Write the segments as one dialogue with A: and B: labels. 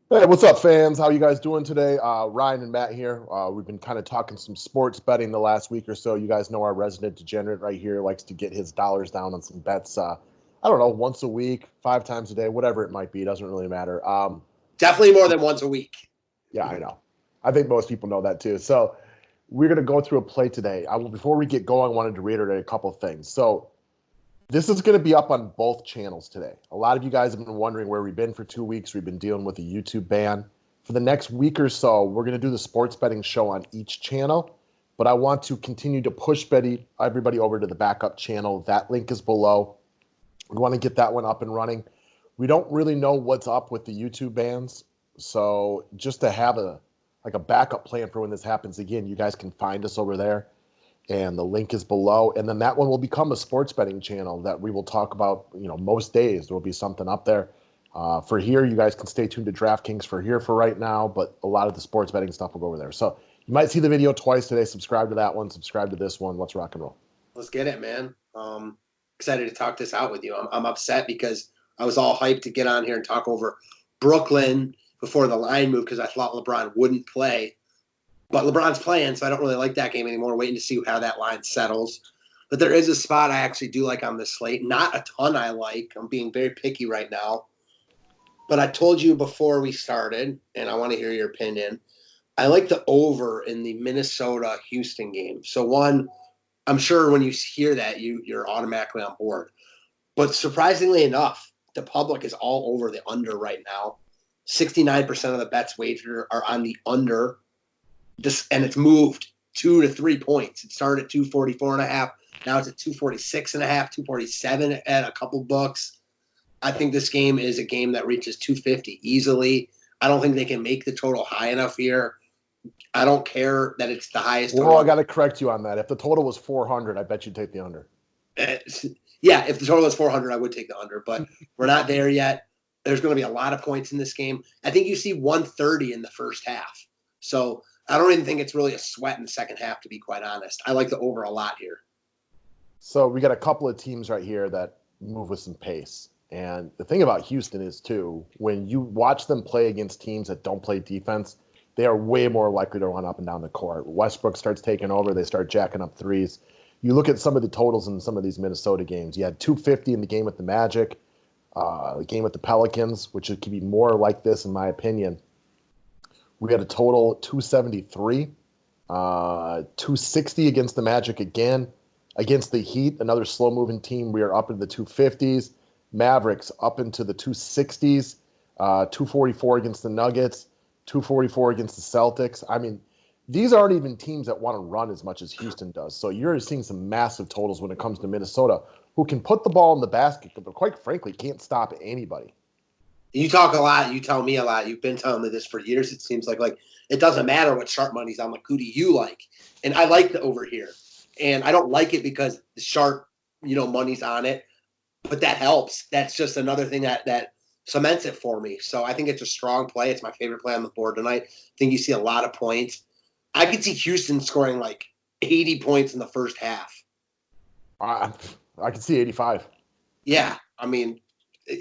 A: Hey, what's up, fans? How you guys doing today? Ryan and Matt here. We've been kind of talking some sports betting the last week or so. You guys know our resident degenerate right here likes to get his dollars down on some bets. I don't know, once a week, 5 times a day, whatever it might be. It doesn't really matter.
B: Definitely more than once a week.
A: Yeah, I know. I think most people know that too. So we're going to go through a play today. Before we get going, I wanted to reiterate a couple of things. So this is going to be up on both channels today. A lot of you guys have been wondering where we've been for 2 weeks. We've been dealing with a YouTube ban. For the next week or so, we're going to do the sports betting show on each channel, but I want to continue to push everybody over to the backup channel. That link is below. We want to get that one up and running. We don't really know what's up with the YouTube bans, so just to have a backup plan for when this happens again, you guys can find us over there and the link is below. And then that one will become a sports betting channel that we will talk about. Most days there will be something up there. For here, you guys can stay tuned to DraftKings for here for right now, but a lot of the sports betting stuff will go over there. So you might see the video twice today. Subscribe to that one. Subscribe to this one. Let's rock and roll.
B: Let's get it, man. Excited to talk this out with you. I'm upset because I was all hyped to get on here and talk over Brooklyn before the line moved because I thought LeBron wouldn't play. But LeBron's playing, so I don't really like that game anymore. Waiting to see how that line settles. But there is a spot I actually do like on this slate. Not a ton I like. I'm being very picky right now. But I told you before we started, and I want to hear your opinion. I like the over in the Minnesota-Houston game. So one, I'm sure when you hear that, you're automatically on board. But surprisingly enough, the public is all over the under right now. 69% of the bets wagered are on the under. And it's moved 2 to 3 points. It started at 244.5. Now it's at 246.5, 247 at a couple books. I think this game is a game that reaches 250 easily. I don't think they can make the total high enough here. I don't care that it's the highest total.
A: Well, I got to correct you on that. If the total was 400, I bet you'd take the under.
B: Yeah, if the total was 400, I would take the under, but we're not there yet. There's going to be a lot of points in this game. I think you see 130 in the first half. So I don't even think it's really a sweat in the second half, to be quite honest. I like the over a lot here.
A: So we got a couple of teams right here that move with some pace. And the thing about Houston is, too, when you watch them play against teams that don't play defense, they are way more likely to run up and down the court. Westbrook starts taking over. They start jacking up threes. You look at some of the totals in some of these Minnesota games. You had 250 in the game with the Magic, the game with the Pelicans, which could be more like this, in my opinion. We had a total 273, 260 against the Magic again. Against the Heat, another slow-moving team, we are up into the 250s. Mavericks up into the 260s, 244 against the Nuggets, 244 against the Celtics. I mean, these aren't even teams that want to run as much as Houston does. So you're seeing some massive totals when it comes to Minnesota, who can put the ball in the basket, but quite frankly, can't stop anybody.
B: You talk a lot. You tell me a lot. You've been telling me this for years. It seems like it doesn't matter what sharp money's on. Like, who do you like? And I like the over here. And I don't like it because the sharp, money's on it. But that helps. That's just another thing that cements it for me. So I think it's a strong play. It's my favorite play on the board tonight. I think you see a lot of points. I could see Houston scoring like 80 points in the first half.
A: I can see 85.
B: Yeah, I mean,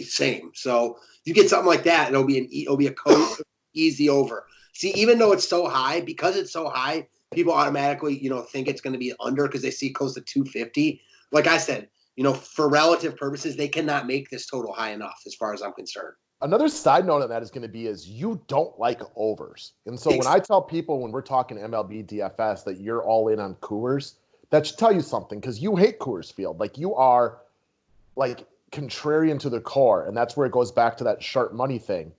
B: same. So you get something like that, and it'll be a code easy over. See, even though it's so high, because it's so high, people automatically think it's going to be under because they see close to 250. Like I said, for relative purposes, they cannot make this total high enough as far as I'm concerned.
A: Another side note on that is going to be is you don't like overs. And so when I tell people when we're talking MLB DFS that you're all in on Coors, that should tell you something because you hate Coors Field. Like you are like contrarian to the core. And that's where it goes back to that sharp money thing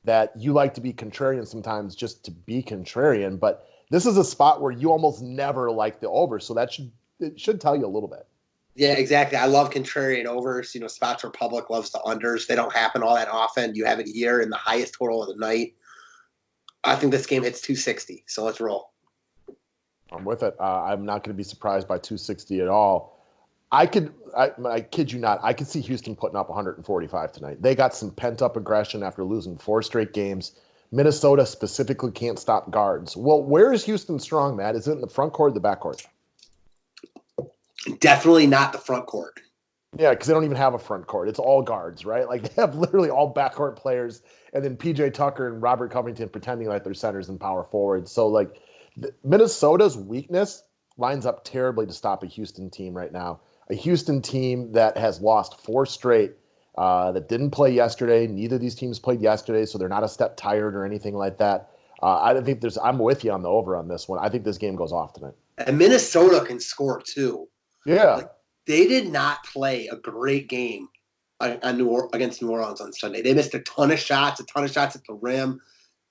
A: that you like to be contrarian sometimes just to be contrarian. But this is a spot where you almost never like the over. So it should tell you a little bit.
B: Yeah, exactly. I love contrarian overs. Spots where public loves the unders. They don't happen all that often. You have it here in the highest total of the night. I think this game hits 260. So let's roll.
A: I'm with it. I'm not going to be surprised by 260 at all. I kid you not, I could see Houston putting up 145 tonight. They got some pent-up aggression after losing 4 straight games. Minnesota specifically can't stop guards. Well, where is Houston strong, Matt? Is it in the front court or the back court?
B: Definitely not the front court.
A: Yeah, because they don't even have a front court. It's all guards, right? Like they have literally all backcourt players, and then PJ Tucker and Robert Covington pretending like they're centers and power forwards. So like Minnesota's weakness lines up terribly to stop a Houston team right now. A Houston team that has lost four straight, that didn't play yesterday. Neither of these teams played yesterday, so they're not a step tired or anything like that. I don't think there's. I'm with you on the over on this one. I think this game goes off tonight.
B: And Minnesota can score too.
A: Yeah.
B: Like they did not play a great game against New Orleans on Sunday. They missed a ton of shots at the rim.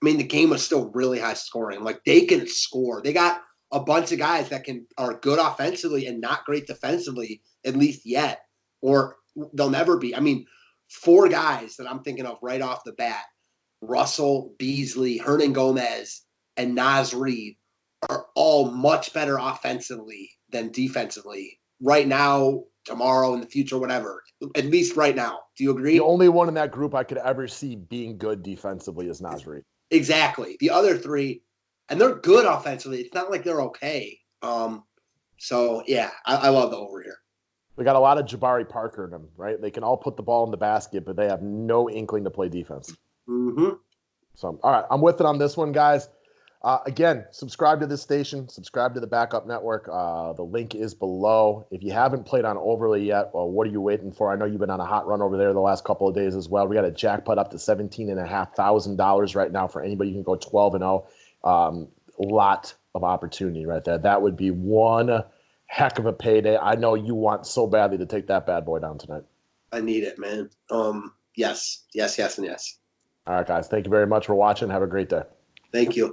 B: I mean, the game was still really high scoring. Like they can score. They got a bunch of guys that are good offensively and not great defensively, at least yet, or they'll never be. I mean, four guys that I'm thinking of right off the bat: Russell, Beasley, Hernan Gomez, and Naz Reid are all much better offensively than defensively right now, tomorrow, in the future, whatever. At least right now. Do you agree?
A: The only one in that group I could ever see being good defensively is Naz Reid.
B: Exactly. The other three, and they're good offensively. It's not like they're okay. So yeah, I love the over here.
A: They got a lot of Jabari Parker in them, right? They can all put the ball in the basket, but they have no inkling to play defense.
B: Mm-hmm.
A: So, all right, I'm with it on this one, guys. Again, subscribe to this station. Subscribe to the Backup Network. The link is below. If you haven't played on Overlay yet, well, what are you waiting for? I know you've been on a hot run over there the last couple of days as well. We got a jackpot up to $17,500 right now for anybody who can go 12-0. A lot of opportunity right there. That would be one heck of a payday. I know you want so badly to take that bad boy down tonight.
B: I need it, man. Yes, and yes.
A: All right, guys. Thank you very much for watching. Have a great day.
B: Thank you.